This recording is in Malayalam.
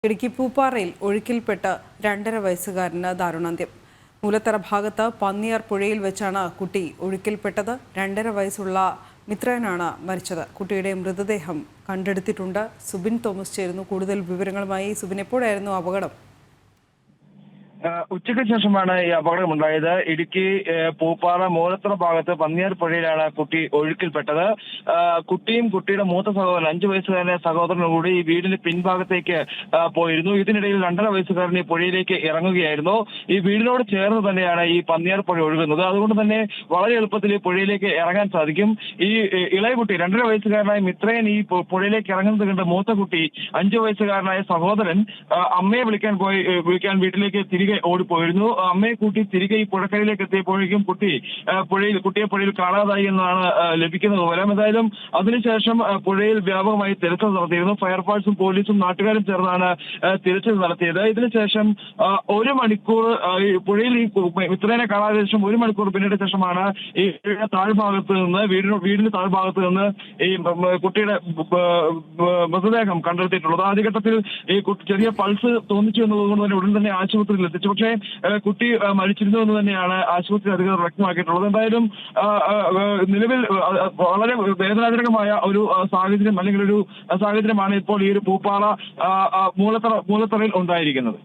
ഇടുക്കി പൂപ്പാറയിൽ ഒഴുക്കിൽപ്പെട്ട് 2.5 വയസ്സുകാരന് ദാരുണാന്ത്യം. മൂലത്തറ ഭാഗത്ത് പന്നിയാർ പുഴയിൽ വെച്ചാണ് കുട്ടി ഒഴുക്കിൽപ്പെട്ടത്. 2.5 വയസ്സുള്ള മിത്രനാണ് മരിച്ചത്. കുട്ടിയുടെ മൃതദേഹം കണ്ടെടുത്തിട്ടുണ്ട്. സുബിൻ തോമസ് ചേരുന്നു കൂടുതൽ വിവരങ്ങളുമായി. സുബിൻ, എപ്പോഴായിരുന്നു അപകടം? ഉച്ചയ്ക്ക് ശേഷമാണ് ഈ അപകടമുണ്ടായത്. ഇടുക്കി പൂപ്പാറ മൂലത്തറ ഭാഗത്ത് പന്നിയാർ പുഴയിലാണ് കുട്ടി ഒഴുക്കിൽപ്പെട്ടത്. കുട്ടിയും കുട്ടിയുടെ മൂത്ത സഹോദരൻ 5 വയസ്സുകാരന്റെ സഹോദരനും കൂടി ഈ വീടിന്റെ പിൻഭാഗത്തേക്ക് പോയിരുന്നു. ഇതിനിടയിൽ 2.5 വയസ്സുകാരൻ ഈ പുഴയിലേക്ക് ഇറങ്ങുകയായിരുന്നു. ഈ വീടിനോട് ചേർന്ന് തന്നെയാണ് ഈ പന്നിയാർ പുഴ ഒഴുകുന്നത്. അതുകൊണ്ട് തന്നെ വളരെ എളുപ്പത്തിൽ ഈ പുഴയിലേക്ക് ഇറങ്ങാൻ സാധിക്കും. ഈ ഇളയ കുട്ടി 2.5 വയസ്സുകാരനായ മിത്രയൻ ഈ പുഴയിലേക്ക് ഇറങ്ങുന്നത് കണ്ട് മൂത്ത കുട്ടി 5 വയസ്സുകാരനായ സഹോദരൻ അമ്മയെ വിളിക്കാൻ വീട്ടിലേക്ക് തിരികെ ഓടിപ്പോയിരുന്നു. അമ്മയെ കൂട്ടി തിരികെ ഈ പുഴക്കരയിലേക്ക് എത്തിയപ്പോഴേക്കും കുട്ടിയെ പുഴയിൽ കാണാതായി എന്നാണ് ലഭിക്കുന്ന വിവരം. എന്തായാലും അതിനുശേഷം പുഴയിൽ വ്യാപകമായി തിരച്ചിൽ നടത്തിയിരുന്നു. ഫയർഫോഴ്സും പോലീസും നാട്ടുകാരും ചേർന്നാണ് തിരച്ചിൽ നടത്തിയത്. ഇതിനുശേഷം 1 മണിക്കൂർ പുഴയിൽ ഈ മിത്രനെ കാണാതെ ശേഷം 1 മണിക്കൂർ പിന്നിട്ട ശേഷമാണ് ഈ താഴ്ഭാഗത്ത് നിന്ന് വീടിന്റെ താഴ്ഭാഗത്ത് നിന്ന് ഈ കുട്ടിയുടെ മൃതദേഹം കണ്ടെത്തിയിട്ടുള്ളത്. ആദ്യഘട്ടത്തിൽ ഈ ചെറിയ പൾസ് തോന്നിച്ചു എന്നതുകൊണ്ട് തന്നെ ഉടൻ തന്നെ ആശുപത്രിയിൽ എത്തിച്ചു. പക്ഷേ കുട്ടി മരിച്ചിരുന്നു എന്ന് തന്നെയാണ് ആശുപത്രി അധികൃതർ വ്യക്തമാക്കിയിട്ടുള്ളത്. എന്തായാലും നിലവിൽ വളരെ വേദനാജനകമായ ഒരു സാഹചര്യം അല്ലെങ്കിൽ ഒരു സാഹചര്യമാണ് ഇപ്പോൾ ഈ ഒരു പൂപ്പാറ മൂലത്തറയിൽ ഉണ്ടായിരിക്കുന്നത്.